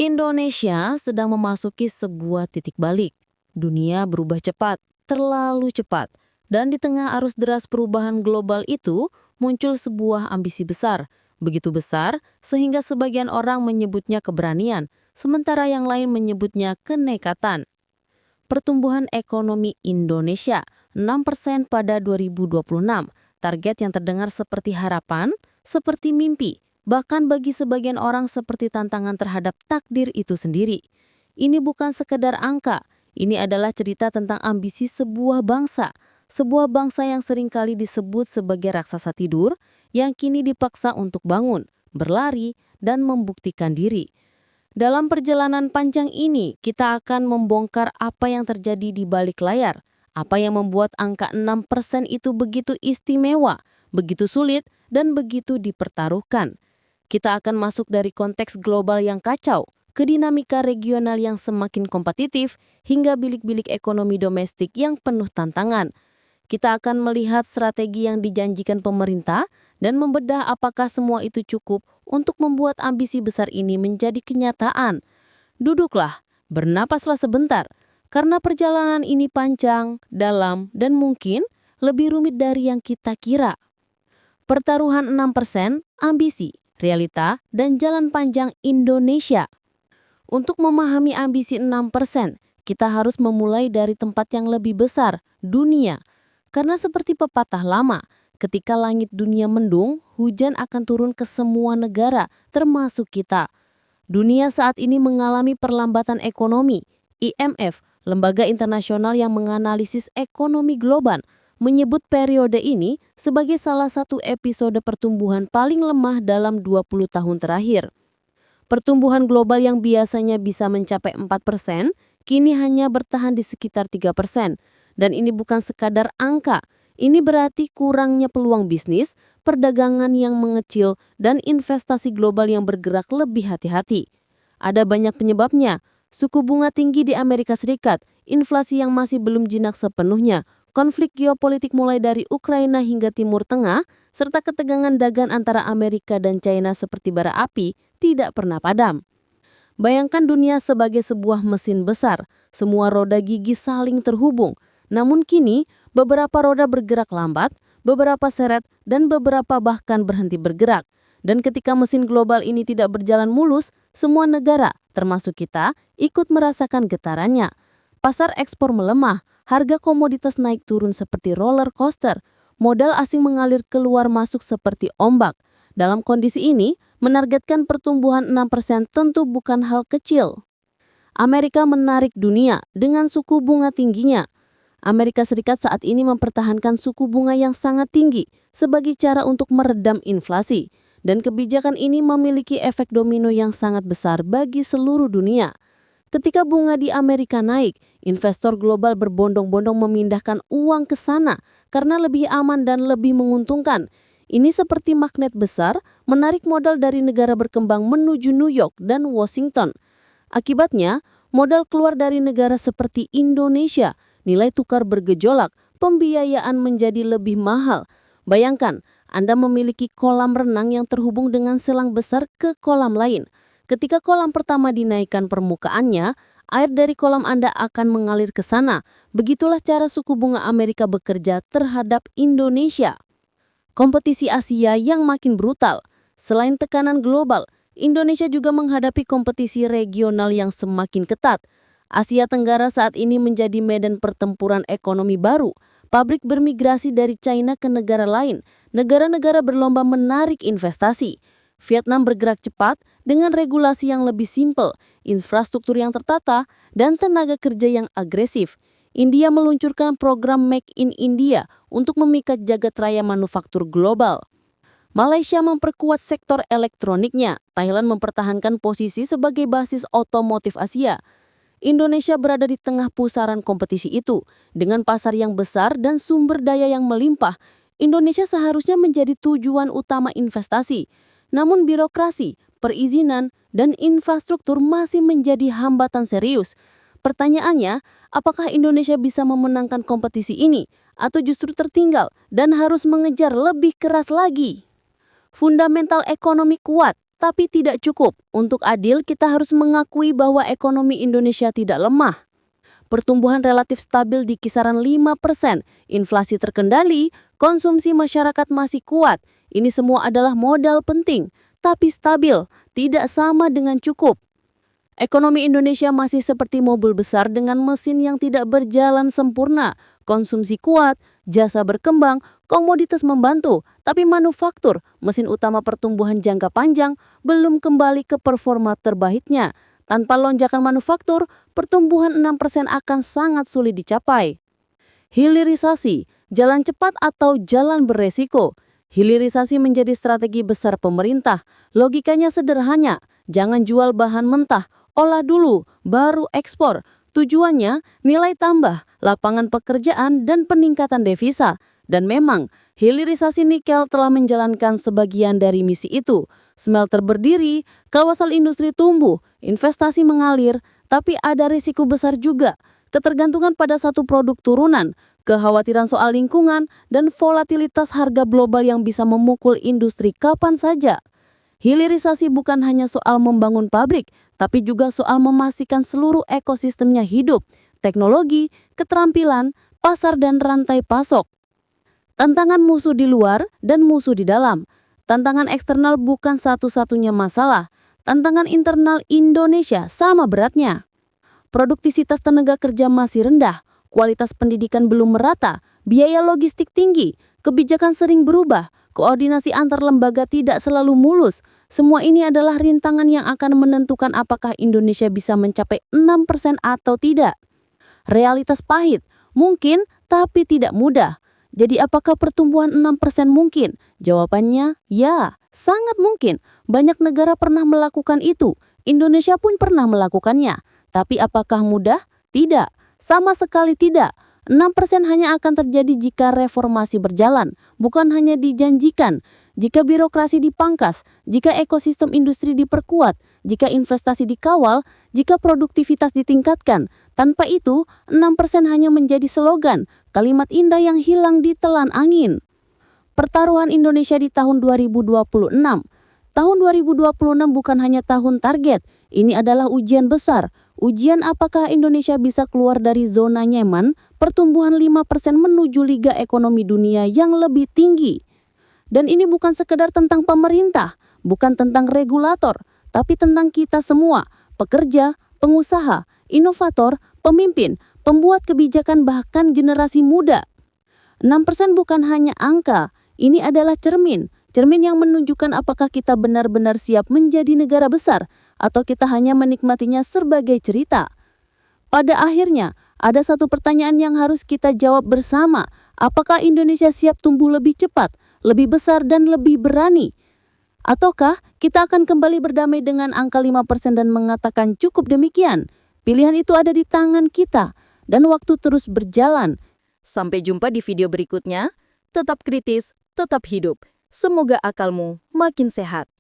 Indonesia sedang memasuki sebuah titik balik. Dunia berubah cepat, terlalu cepat. Dan di tengah arus deras perubahan global itu, muncul sebuah ambisi besar. Begitu besar, sehingga sebagian orang menyebutnya keberanian, sementara yang lain menyebutnya kenekatan. Pertumbuhan ekonomi Indonesia 6% pada 2026. Target yang terdengar seperti harapan, seperti mimpi, bahkan bagi sebagian orang seperti tantangan terhadap takdir itu sendiri. Ini bukan sekedar angka, ini adalah cerita tentang ambisi sebuah bangsa. Sebuah bangsa yang seringkali disebut sebagai raksasa tidur, yang kini dipaksa untuk bangun, berlari, dan membuktikan diri. Dalam perjalanan panjang ini, kita akan membongkar apa yang terjadi di balik layar. Apa yang membuat angka 6% itu begitu istimewa, begitu sulit, dan begitu dipertaruhkan. Kita akan masuk dari konteks global yang kacau, ke dinamika regional yang semakin kompetitif, hingga bilik-bilik ekonomi domestik yang penuh tantangan. Kita akan melihat strategi yang dijanjikan pemerintah dan membedah apakah semua itu cukup untuk membuat ambisi besar ini menjadi kenyataan. Duduklah, bernapaslah sebentar, karena perjalanan ini panjang, dalam, dan mungkin lebih rumit dari yang kita kira. Pertaruhan 6%, ambisi, realita, dan jalan panjang Indonesia. Untuk memahami ambisi 6%, kita harus memulai dari tempat yang lebih besar, dunia. Karena seperti pepatah lama, ketika langit dunia mendung, hujan akan turun ke semua negara, termasuk kita. Dunia saat ini mengalami perlambatan ekonomi. IMF, lembaga internasional yang menganalisis ekonomi global, menyebut periode ini sebagai salah satu episode pertumbuhan paling lemah dalam 20 tahun terakhir. Pertumbuhan global yang biasanya bisa mencapai 4%, kini hanya bertahan di sekitar 3%. Dan ini bukan sekadar angka, ini berarti kurangnya peluang bisnis, perdagangan yang mengecil, dan investasi global yang bergerak lebih hati-hati. Ada banyak penyebabnya, suku bunga tinggi di Amerika Serikat, inflasi yang masih belum jinak sepenuhnya, konflik geopolitik mulai dari Ukraina hingga Timur Tengah, serta ketegangan dagang antara Amerika dan China seperti bara api tidak pernah padam. Bayangkan dunia sebagai sebuah mesin besar, semua roda gigi saling terhubung. Namun kini, beberapa roda bergerak lambat, beberapa seret, dan beberapa bahkan berhenti bergerak. Dan ketika mesin global ini tidak berjalan mulus, semua negara, termasuk kita, ikut merasakan getarannya. Pasar ekspor melemah, harga komoditas naik turun seperti roller coaster, modal asing mengalir keluar masuk seperti ombak. Dalam kondisi ini, menargetkan pertumbuhan 6% tentu bukan hal kecil. Amerika menarik dunia dengan suku bunga tingginya. Amerika Serikat saat ini mempertahankan suku bunga yang sangat tinggi sebagai cara untuk meredam inflasi. Dan kebijakan ini memiliki efek domino yang sangat besar bagi seluruh dunia. Ketika bunga di Amerika naik, investor global berbondong-bondong memindahkan uang ke sana karena lebih aman dan lebih menguntungkan. Ini seperti magnet besar menarik modal dari negara berkembang menuju New York dan Washington. Akibatnya, modal keluar dari negara seperti Indonesia, nilai tukar bergejolak, pembiayaan menjadi lebih mahal. Bayangkan, Anda memiliki kolam renang yang terhubung dengan selang besar ke kolam lain. Ketika kolam pertama dinaikkan permukaannya, air dari kolam Anda akan mengalir ke sana. Begitulah cara suku bunga Amerika bekerja terhadap Indonesia. Kompetisi Asia yang makin brutal. Selain tekanan global, Indonesia juga menghadapi kompetisi regional yang semakin ketat. Asia Tenggara saat ini menjadi medan pertempuran ekonomi baru. Pabrik bermigrasi dari China ke negara lain. Negara-negara berlomba menarik investasi. Vietnam bergerak cepat dengan regulasi yang lebih simpel, infrastruktur yang tertata, dan tenaga kerja yang agresif. India meluncurkan program Make in India untuk memikat jagat raya manufaktur global. Malaysia memperkuat sektor elektroniknya. Thailand mempertahankan posisi sebagai basis otomotif Asia. Indonesia berada di tengah pusaran kompetisi itu. Dengan pasar yang besar dan sumber daya yang melimpah, Indonesia seharusnya menjadi tujuan utama investasi. Namun birokrasi, perizinan, dan infrastruktur masih menjadi hambatan serius. Pertanyaannya, apakah Indonesia bisa memenangkan kompetisi ini atau justru tertinggal dan harus mengejar lebih keras lagi? Fundamental ekonomi kuat, tapi tidak cukup. Untuk adil, kita harus mengakui bahwa ekonomi Indonesia tidak lemah. Pertumbuhan relatif stabil di kisaran 5%, inflasi terkendali, konsumsi masyarakat masih kuat. Ini semua adalah modal penting, tapi stabil, tidak sama dengan cukup. Ekonomi Indonesia masih seperti mobil besar dengan mesin yang tidak berjalan sempurna. Konsumsi kuat, jasa berkembang, komoditas membantu, tapi manufaktur, mesin utama pertumbuhan jangka panjang, belum kembali ke performa terbaiknya. Tanpa lonjakan manufaktur, pertumbuhan 6% akan sangat sulit dicapai. Hilirisasi, jalan cepat atau jalan beresiko. Hilirisasi menjadi strategi besar pemerintah. Logikanya sederhana, jangan jual bahan mentah, olah dulu, baru ekspor. Tujuannya nilai tambah, lapangan pekerjaan, dan peningkatan devisa. Dan memang, hilirisasi nikel telah menjalankan sebagian dari misi itu. Smelter berdiri, kawasan industri tumbuh, investasi mengalir, tapi ada risiko besar juga. Ketergantungan pada satu produk turunan, kekhawatiran soal lingkungan, dan volatilitas harga global yang bisa memukul industri kapan saja. Hilirisasi bukan hanya soal membangun pabrik, tapi juga soal memastikan seluruh ekosistemnya hidup, teknologi, keterampilan, pasar, dan rantai pasok. Tantangan musuh di luar dan musuh di dalam. Tantangan eksternal bukan satu-satunya masalah. Tantangan internal Indonesia sama beratnya. Produktivitas tenaga kerja masih rendah, kualitas pendidikan belum merata, biaya logistik tinggi, kebijakan sering berubah, koordinasi antar lembaga tidak selalu mulus. Semua ini adalah rintangan yang akan menentukan apakah Indonesia bisa mencapai 6% atau tidak. Realitas pahit, mungkin tapi tidak mudah. Jadi apakah pertumbuhan 6% mungkin? Jawabannya ya, sangat mungkin. Banyak negara pernah melakukan itu. Indonesia pun pernah melakukannya. Tapi apakah mudah? Tidak, sama sekali tidak. 6% hanya akan terjadi jika reformasi berjalan, bukan hanya dijanjikan. Jika birokrasi dipangkas, jika ekosistem industri diperkuat, jika investasi dikawal, jika produktivitas ditingkatkan. Tanpa itu, 6% hanya menjadi slogan, kalimat indah yang hilang di telan angin. Pertaruhan Indonesia di tahun 2026. Tahun 2026 bukan hanya tahun target, ini adalah ujian besar. Ujian apakah Indonesia bisa keluar dari zona nyaman, pertumbuhan 5% menuju liga ekonomi dunia yang lebih tinggi. Dan ini bukan sekedar tentang pemerintah, bukan tentang regulator, tapi tentang kita semua, pekerja, pengusaha, inovator, pemimpin, pembuat kebijakan bahkan generasi muda. 6% bukan hanya angka, ini adalah cermin yang menunjukkan apakah kita benar-benar siap menjadi negara besar atau kita hanya menikmatinya sebagai cerita. Pada akhirnya, ada satu pertanyaan yang harus kita jawab bersama. Apakah Indonesia siap tumbuh lebih cepat, lebih besar, dan lebih berani? Ataukah kita akan kembali berdamai dengan angka 5% dan mengatakan cukup demikian? Pilihan itu ada di tangan kita, dan waktu terus berjalan. Sampai jumpa di video berikutnya. Tetap kritis, tetap hidup. Semoga akalmu makin sehat.